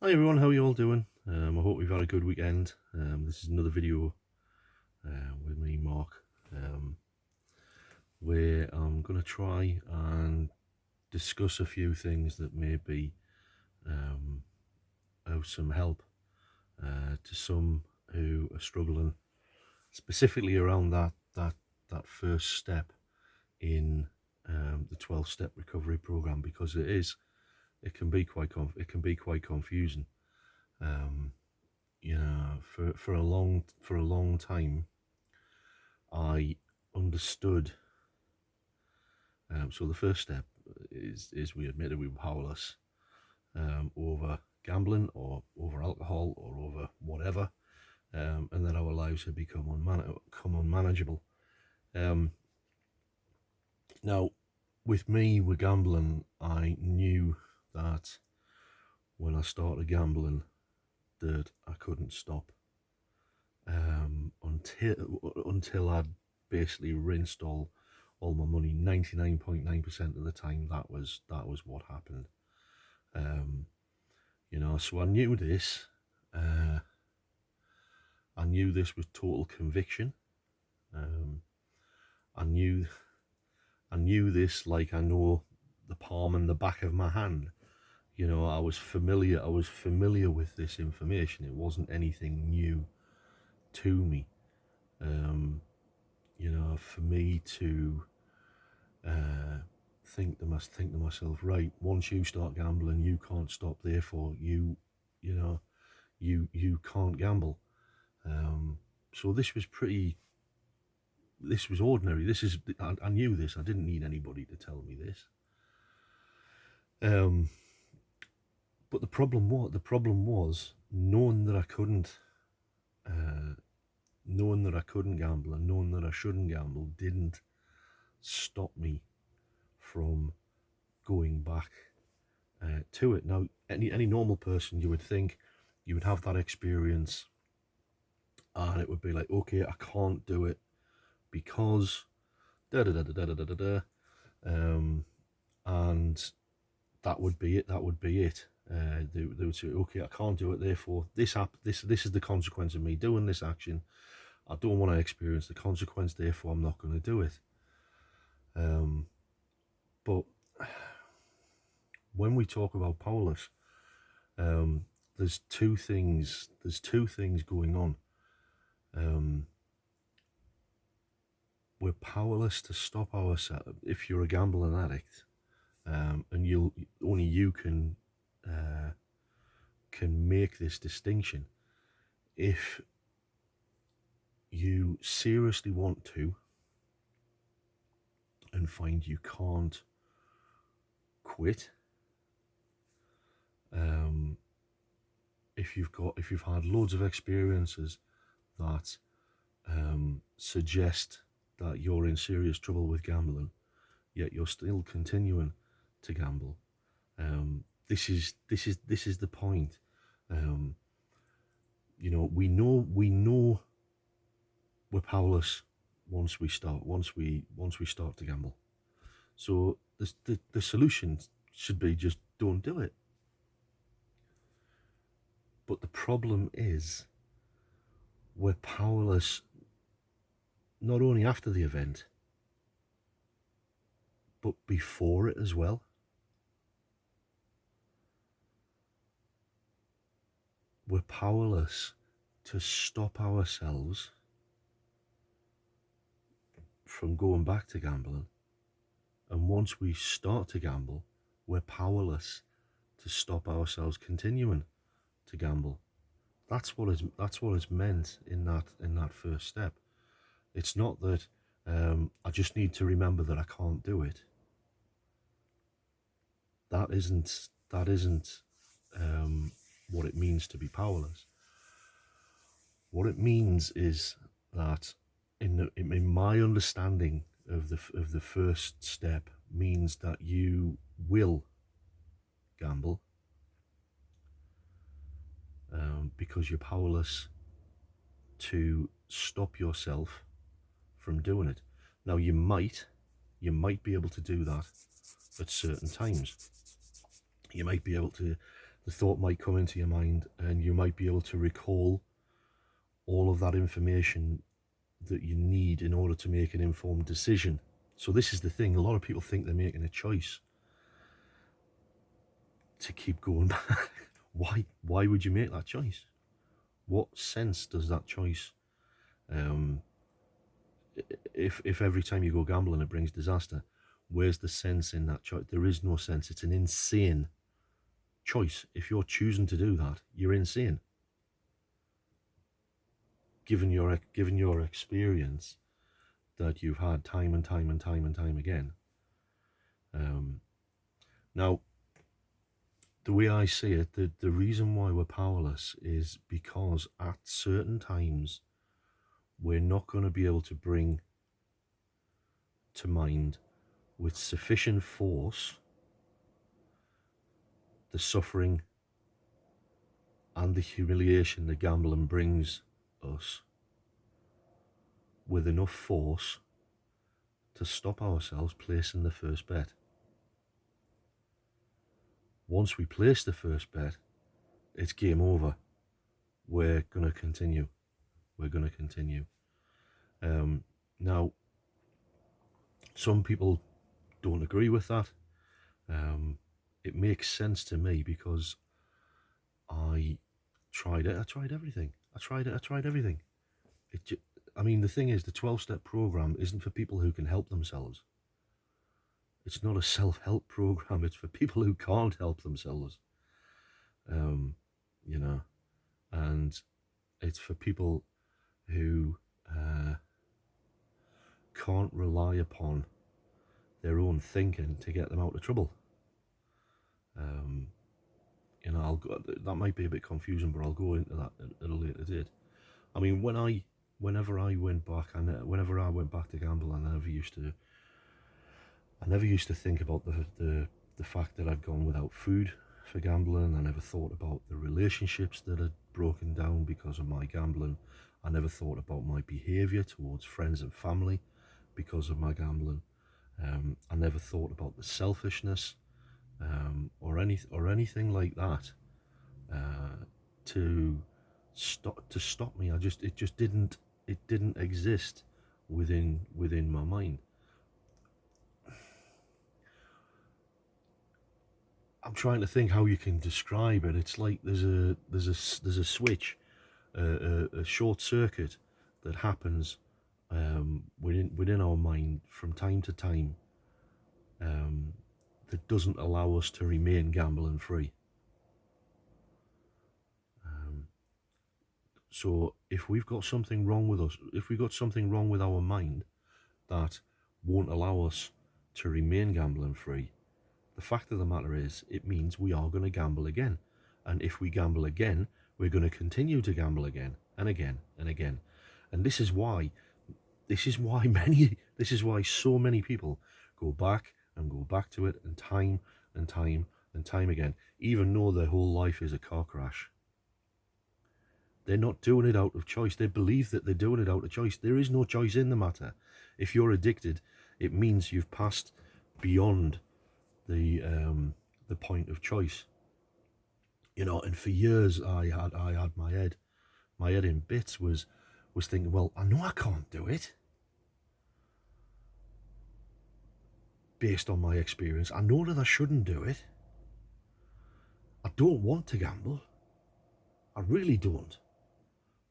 Hi everyone, how are you all doing? I hope you've had a good weekend. This is another video with me, Mark, where I'm going to try and discuss a few things that may be of some help to some who are struggling, specifically around that first step in the 12-step recovery program, because it can be quite confusing. For a long time, I understood. So the first step is we admitted we were powerless over gambling or over alcohol or over whatever, and that our lives had become unmanageable. Um, Now, with me, with gambling, I knew that when I started gambling, that I couldn't stop until I'd basically rinsed all my money. 99.9% of the time, that was what happened. Um, so I knew this. I knew this with total conviction. Um, I knew this like I know the palm and the back of my hand. I was familiar. I was familiar with this information. It wasn't anything new to me. For me to think to myself, right, once you start gambling, you can't stop. Therefore, you can't gamble. So this was pretty. This was ordinary. I knew this. I didn't need anybody to tell me this. But the problem was knowing that I couldn't, gamble, and knowing that I shouldn't gamble didn't stop me from going back to it. Now, any normal person, you would think, you would have that experience, and it would be like, okay, I can't do it because da da da da da da da da, and that would be it. They would say, okay, I can't do it. Therefore, this is the consequence of me doing this action. I don't want to experience the consequence. Therefore, I'm not going to do it. But when we talk about powerless, there's two things. There's two things going on. We're powerless to stop ourselves. If you're a gambling addict, and only you can make this distinction. If you seriously want to and find you can't quit, if you've had loads of experiences that suggest that you're in serious trouble with gambling, yet you're still continuing to gamble, this is the point. We know we're powerless once we start to gamble. So the solution should be just don't do it. But the problem is we're powerless not only after the event, but before it as well. We're powerless to stop ourselves from going back to gambling. And once we start to gamble, we're powerless to stop ourselves continuing to gamble. That's what is meant in that first step. It's not that I just need to remember that I can't do it. That isn't what it means to be powerless. What it means is that in my understanding of the first step means that you will gamble because you're powerless to stop yourself from doing it. Now you might be able to do that at certain times. You might be able to the thought might come into your mind, and you might be able to recall all of that information that you need in order to make an informed decision. So this is the thing, a lot of people think they're making a choice to keep going back. Why would you make that choice? What sense does that choice, if every time you go gambling it brings disaster, where's the sense in that choice? There is no sense. It's an insane choice. If you're choosing to do that, you're insane. Given your experience that you've had time and time and time and time again. Now, the way I see it, the reason why we're powerless is because at certain times we're not going to be able to bring to mind with sufficient force the suffering and the humiliation that gambling brings us with enough force to stop ourselves placing the first bet. Once we place the first bet, it's game over. We're going to continue. Now, some people don't agree with that. It makes sense to me because I tried it. I tried everything. I mean, the thing is, the 12-step program isn't for people who can help themselves. It's not a self-help program. It's for people who can't help themselves. And it's for people who can't rely upon their own thinking to get them out of trouble. That might be a bit confusing, but I'll go into that at a later date. I mean, whenever I went back to gamble, I never used to think about the fact that I'd gone without food for gambling. I never thought about the relationships that had broken down because of my gambling. I never thought about my behaviour towards friends and family because of my gambling. I never thought about the selfishness or anything like that to stop me. It didn't exist within my mind. I'm trying to think how you can describe it. It's like there's a switch, a short circuit that happens within our mind from time to time that doesn't allow us to remain gambling free. So if we've got something wrong with us, if we've got something wrong with our mind that won't allow us to remain gambling free, the fact of the matter is, it means we are going to gamble again. And if we gamble again, we're going to continue to gamble again and again and again. And this is why so many people go back to it and time and time again, even though their whole life is a car crash. They're not doing it out of choice. They believe that they're doing it out of choice. There is no choice in the matter. If you're addicted, it means you've passed beyond the point of choice. And for years I had my head in bits, was thinking, well, I know I can't do it based on my experience. I know that I shouldn't do it. I don't want to gamble. I really don't.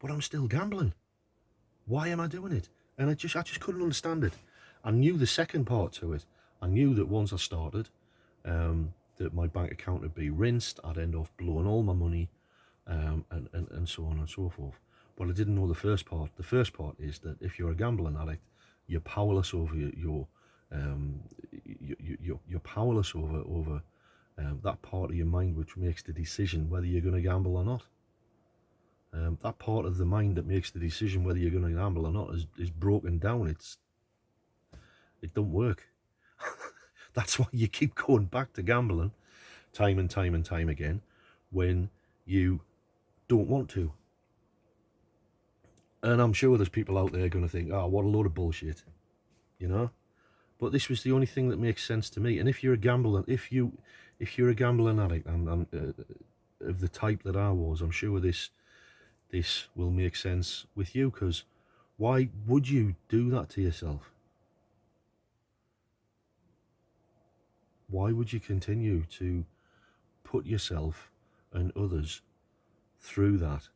But I'm still gambling. Why am I doing it? And I just couldn't understand it. I knew the second part to it. I knew that once I started, that my bank account would be rinsed. I'd end up blowing all my money, and so on and so forth. But I didn't know the first part. The first part is that if you're a gambling addict, you're powerless over you're powerless over that part of your mind which makes the decision whether you're going to gamble or not. That part of the mind that makes the decision whether you're going to gamble or not is broken down. It don't work. That's why you keep going back to gambling time and time and time again when you don't want to. And I'm sure there's people out there going to think, oh, what a load of bullshit, But this was the only thing that makes sense to me. And if you're a gambler, if you're a gambling addict, of the type that I was, I'm sure this will make sense with you, because why would you do that to yourself? Why would you continue to put yourself and others through that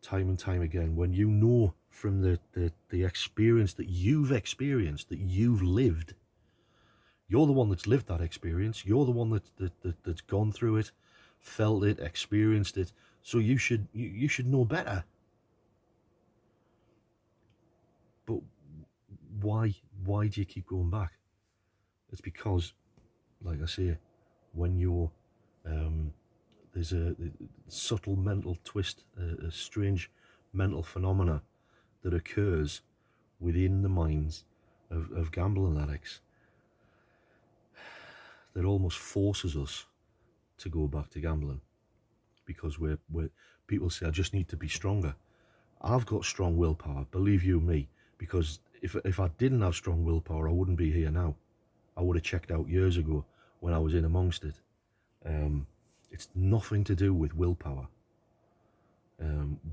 time and time again, when you know from the experience that you've experienced, that you've lived, you're the one that's lived that experience, you're the one that's gone through it, felt it, experienced it, so you should know better. But why do you keep going back? It's because, like I say, when you're there's a subtle mental twist, a strange mental phenomena that occurs within the minds of gambling addicts that almost forces us to go back to gambling, because we're people say, I just need to be stronger. I've got strong willpower, believe you me, because if I didn't have strong willpower, I wouldn't be here now. I would have checked out years ago when I was in amongst it. It's nothing to do with willpower.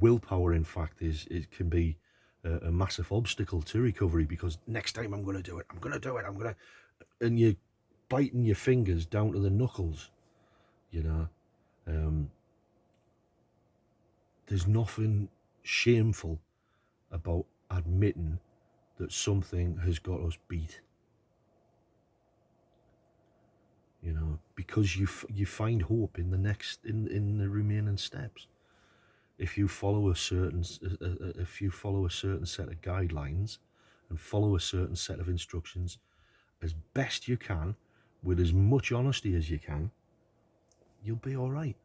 Willpower, in fact, it can be a massive obstacle to recovery, because next time I'm going to do it, and you're biting your fingers down to the knuckles, you know. There's nothing shameful about admitting that something has got us beat, you know, because you find hope in the remaining steps. If you follow a certain set of guidelines and follow a certain set of instructions as best you can, with as much honesty as you can, you'll be all right,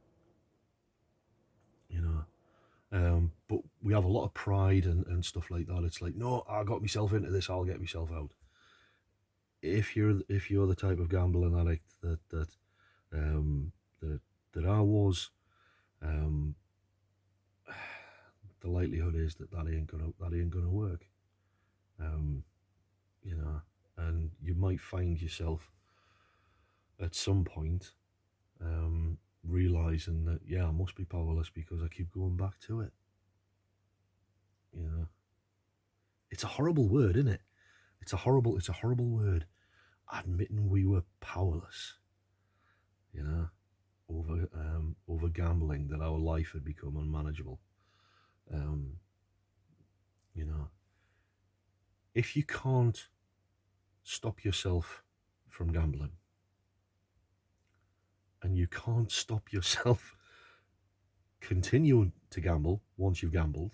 you know. But we have a lot of pride and stuff like that. It's like, no, I got myself into this, I'll get myself out. If you're the type of gambling addict that I was, the likelihood is that ain't gonna work. You know, and you might find yourself at some point realizing that, yeah, I must be powerless because I keep going back to it. You know, it's a horrible word, isn't it? It's a horrible word, admitting we were powerless, you know, over gambling, that our life had become unmanageable. You know, if you can't stop yourself from gambling, and you can't stop yourself continuing to gamble once you've gambled,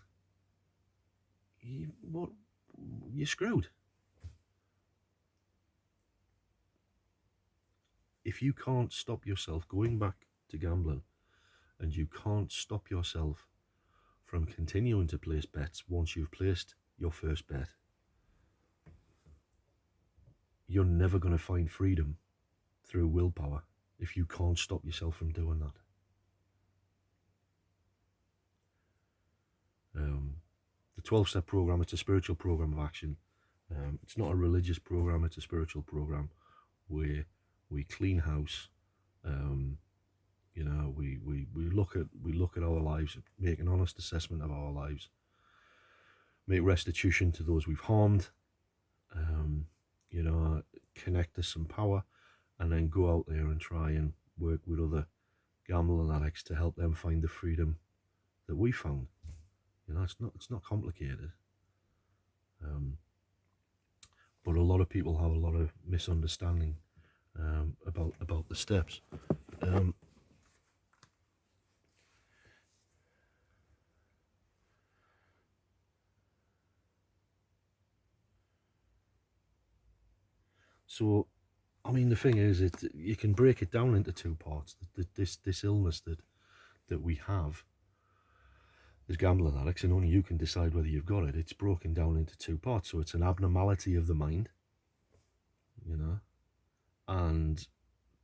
you're screwed. If you can't stop yourself going back to gambling, and you can't stop yourself from continuing to place bets once you've placed your first bet, you're never going to find freedom through willpower if you can't stop yourself from doing that. The 12-step program, it's a spiritual program of action. It's not a religious program, it's a spiritual program where we clean house. You know, we look at our lives, make an honest assessment of our lives, make restitution to those we've harmed, you know, connect to some power, and then go out there and try and work with other gambling addicts to help them find the freedom that we found. You know, it's not complicated. But a lot of people have a lot of misunderstanding about the steps. So, I mean, the thing is, you can break it down into two parts. This illness that we have as gambling addicts, and only you can decide whether you've got it. It's broken down into two parts. So it's an abnormality of the mind, you know, and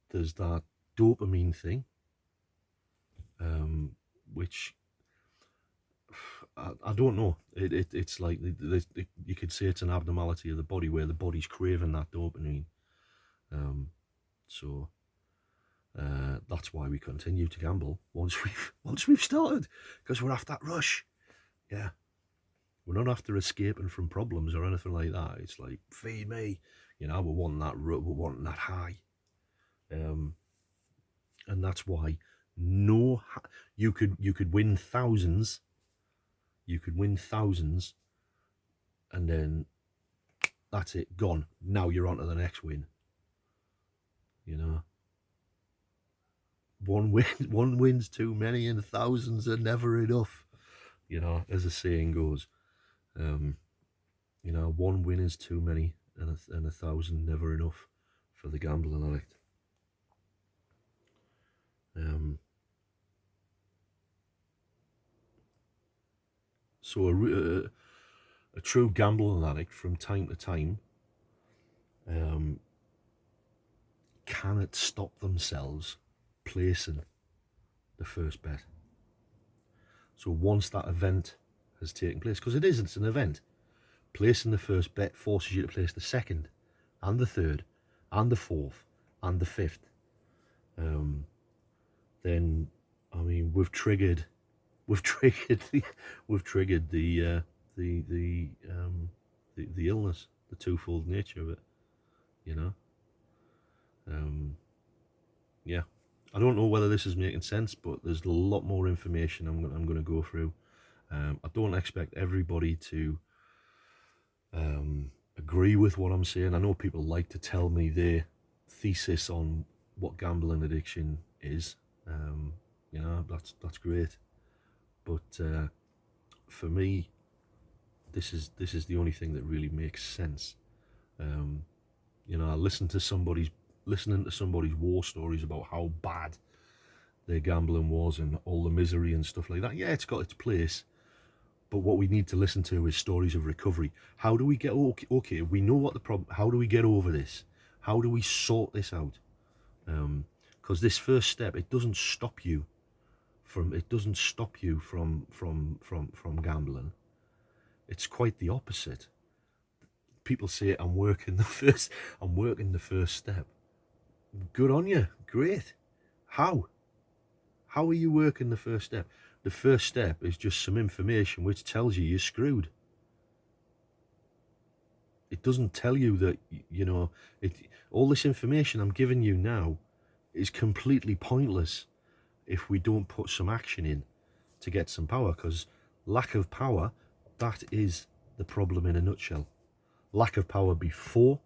there's that dopamine thing, which I don't know. It's like you could say it's an abnormality of the body, where the body's craving that dopamine. So That's why we continue to gamble once we've started, because we're after that rush. Yeah, we're not after escaping from problems or anything like that. It's like, feed me, we're wanting that high, and that's why you could win thousands, and then that's it, gone. Now you're on to the next win. One win's too many, and thousands are never enough. As the saying goes. One win is too many, and a thousand never enough for the gambling addict. So a true gambling addict, from time to time, cannot stop themselves placing the first bet. So once that event has taken place, because it's an event, placing the first bet forces you to place the second, and the third, and the fourth, and the fifth. Then, I mean, we've triggered the illness, the twofold nature of it. Yeah, I don't know whether this is making sense, but there's a lot more information I'm going to go through. I don't expect everybody to agree with what I'm saying. I know people like to tell me their thesis on what gambling addiction is. That's great, but for me, this is the only thing that really makes sense. I listening to somebody's war stories about how bad their gambling was and all the misery and stuff like that. Yeah, it's got its place, but what we need to listen to is stories of recovery. How do we get okay? We know what the problem. How do we get over this? How do we sort this out? Because this first step, it doesn't stop you from gambling. It's quite the opposite. People say I'm working the first step. Good on you, great. How are you working the first step? The first step is just some information which tells you you're screwed. It doesn't tell you that, all this information I'm giving you now is completely pointless if we don't put some action in to get some power, because lack of power, that is the problem in a nutshell. Lack of power before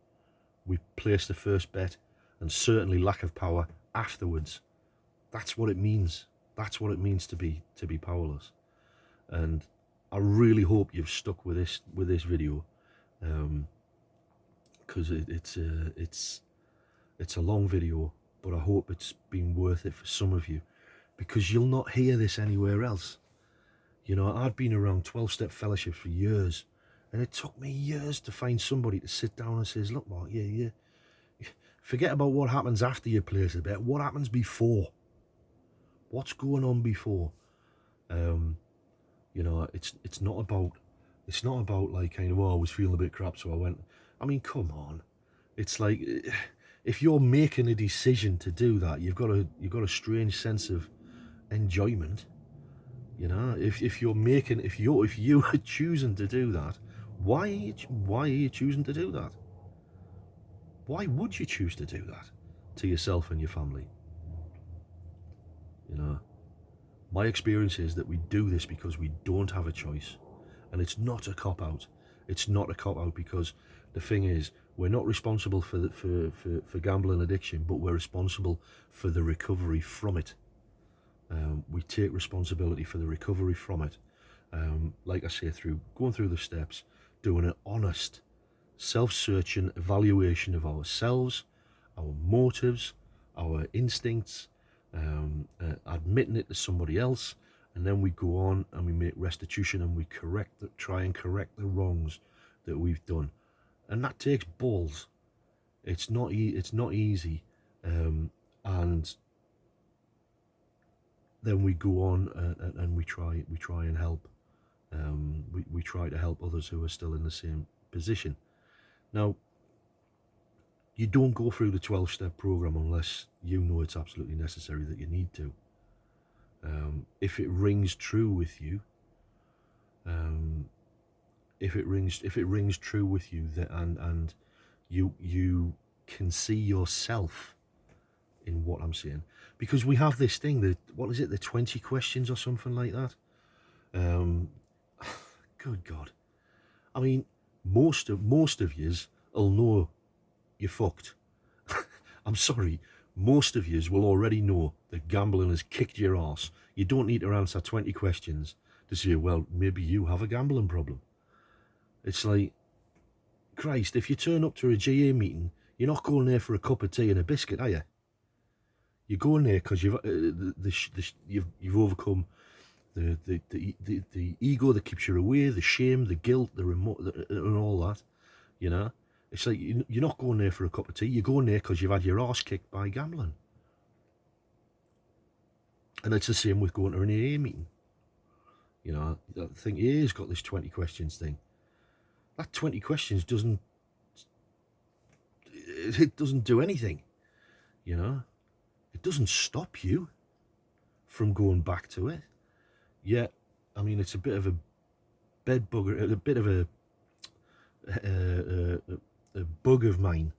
we place the first bet, and certainly lack of power afterwards. That's what it means. That's what it means to be powerless. And I really hope you've stuck with this video, because it's a long video, but I hope it's been worth it for some of you, because you'll not hear this anywhere else. I'd been around 12-step fellowships for years, and it took me years to find somebody to sit down and says, look, Mark, yeah, forget about what happens after you place a bet. What happens before? What's going on before? It's not about like kind of, I was feeling a bit crap, so I went. I mean, come on. It's like, if you're making a decision to do that, you've got a strange sense of enjoyment. If you are choosing to do that, why are you choosing to do that? Why would you choose to do that to yourself and your family? My experience is that we do this because we don't have a choice, and it's not a cop-out. It's not a cop-out, because the thing is, we're not responsible for gambling addiction, but we're responsible for the recovery from it. We take responsibility for the recovery from it. Like I say, through going through the steps, doing an honest, self-searching evaluation of ourselves, our motives, our instincts, admitting it to somebody else, and then we go on and we make restitution, and we try and correct the wrongs that we've done, and that takes balls. It's not easy, and then we go on and we try and help. We try to help others who are still in the same position. Now, You don't go through the 12-step program unless you know it's absolutely necessary that you need to. If it rings true with you, if it rings true with you, that and you can see yourself in what I'm saying, because we have this thing that, what is it, the 20 questions or something like that. Good God, I mean, most of yous will know you're fucked. I'm sorry, most of yous will already know that gambling has kicked your ass. You don't need to answer 20 questions to say, well, maybe you have a gambling problem. It's like, Christ, if you turn up to a GA meeting, you're not going there for a cup of tea and a biscuit, are you? You're going there because you've overcome the ego that keeps you away, the shame, the guilt, the remote, and all that. You know, it's like you're not going there for a cup of tea. You're going there because you've had your arse kicked by gambling. And it's the same with going to an AA meeting. You know, I think AA's got this 20 questions thing. That 20 questions doesn't do anything. You know, it doesn't stop you from going back to it. Yeah, I mean, it's a bit of a bed bugger, a bit of a bug of mine,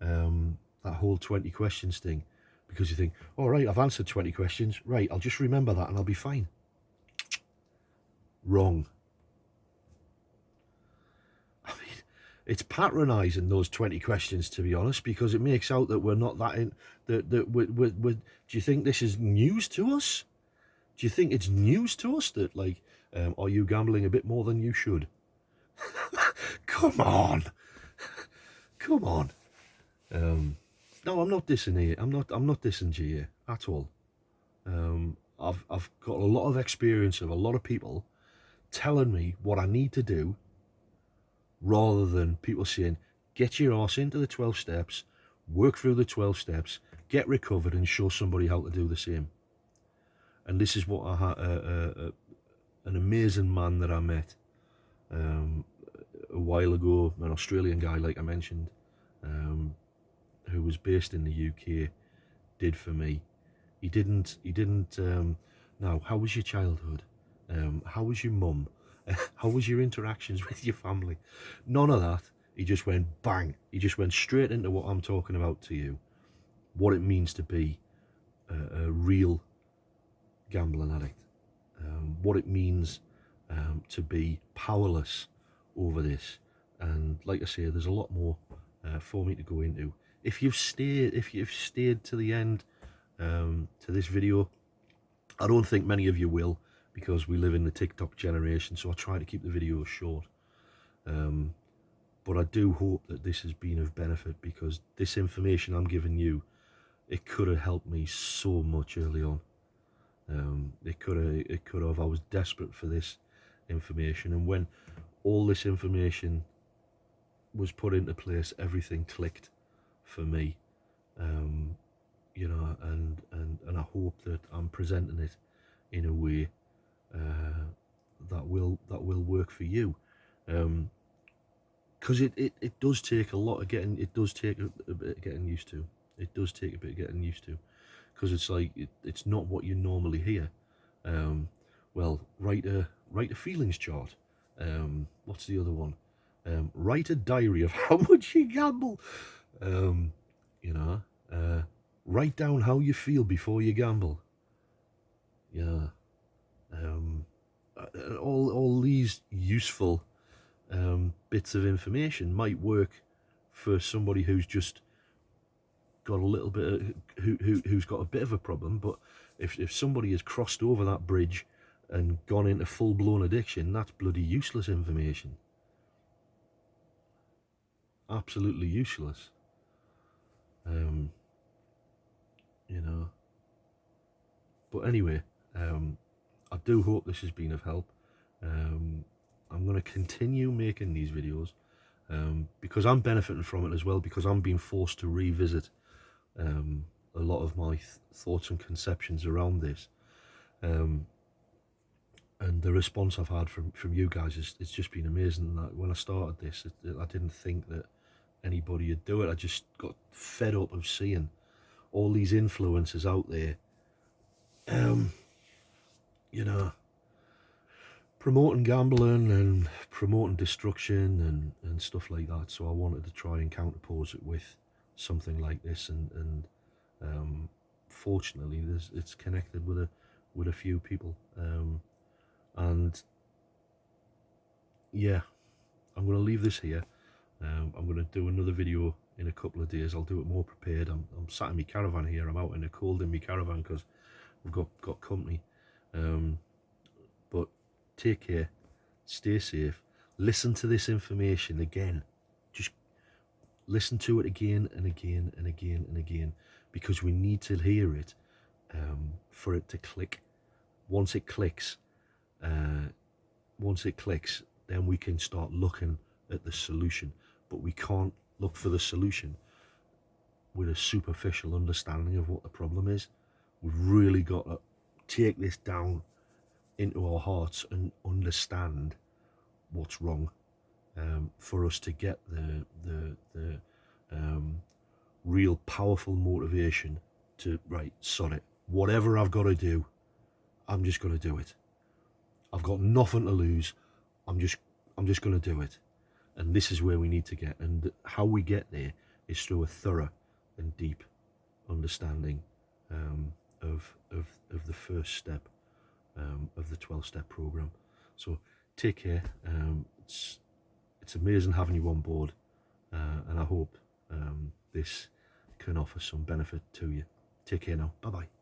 that whole 20 questions thing, because you think, all right, I've answered 20 questions, right, I'll just remember that and I'll be fine. Wrong. I mean, it's patronising, those 20 questions, to be honest, because it makes out that we're not that in, that we're, do you think this is news to us? Do you think it's news to us that, like, are you gambling a bit more than you should? Come on. Come on. No, I'm not dissing here. I'm not dissing GA at all. I've got a lot of experience of a lot of people telling me what I need to do, rather than people saying, get your arse into the 12 steps, work through the 12 steps, get recovered, and show somebody how to do the same. And this is what I had, an amazing man that I met a while ago, an Australian guy, like I mentioned, who was based in the UK, did for me. He didn't, now, how was your childhood? How was your mum? How was your interactions with your family? None of that. He just went bang. He just went straight into what I'm talking about to you. What it means to be a real gambling addict. What it means to be powerless over this. And like I say, there's a lot more for me to go into. If you've stayed to the end to this video, I don't think many of you will, because we live in the TikTok generation, so I try to keep the videos short. But I do hope that this has been of benefit, because this information I'm giving you, it could have helped me so much early on. It could have. I was desperate for this information, and when all this information was put into place, everything clicked for me. You know, and I hope that I'm presenting it in a way that will work for you, because it does take a lot of getting. It does take a bit of getting used to. It does take a bit of getting used to, because it's like it's not what you normally hear. Well, write a feelings chart. What's the other one? Write a diary of how much you gamble. You know, write down how you feel before you gamble. Yeah. All these useful bits of information might work for somebody who's just got a little bit of, who's got a bit of a problem. But if somebody has crossed over that bridge and gone into full-blown addiction, that's bloody useless information. Absolutely useless. You know. But anyway, I do hope this has been of help. I'm going to continue making these videos because I'm benefiting from it as well, because I'm being forced to revisit a lot of my thoughts and conceptions around this. And the response I've had from you guys it's just been amazing. That when I started this, I didn't think that anybody would do it. I just got fed up of seeing all these influencers out there, you know, promoting gambling and promoting destruction and stuff like that. So I wanted to try and counterpose it with something like this, and fortunately it's connected with a few people, and yeah, I'm going to leave this here. I'm going to do another video in a couple of days. I'll do it more prepared. I'm sat in my caravan here. I'm out in the cold in my caravan because we've got company. But take care, stay safe, listen to this information again. Just listen to it again and again and again and again, because we need to hear it for it to click. Once it clicks, then we can start looking at the solution. But we can't look for the solution with a superficial understanding of what the problem is. We've really got to take this down into our hearts and understand what's wrong, for us to get the real powerful motivation to, right, sod it, whatever I've got to do, I'm just going to do it. I've got nothing to lose. I'm just going to do it. And this is where we need to get, and how we get there is through a thorough and deep understanding of the first step of the 12-step program. So take care. It's amazing having you on board, and I hope this can offer some benefit to you. Take care now. Bye bye.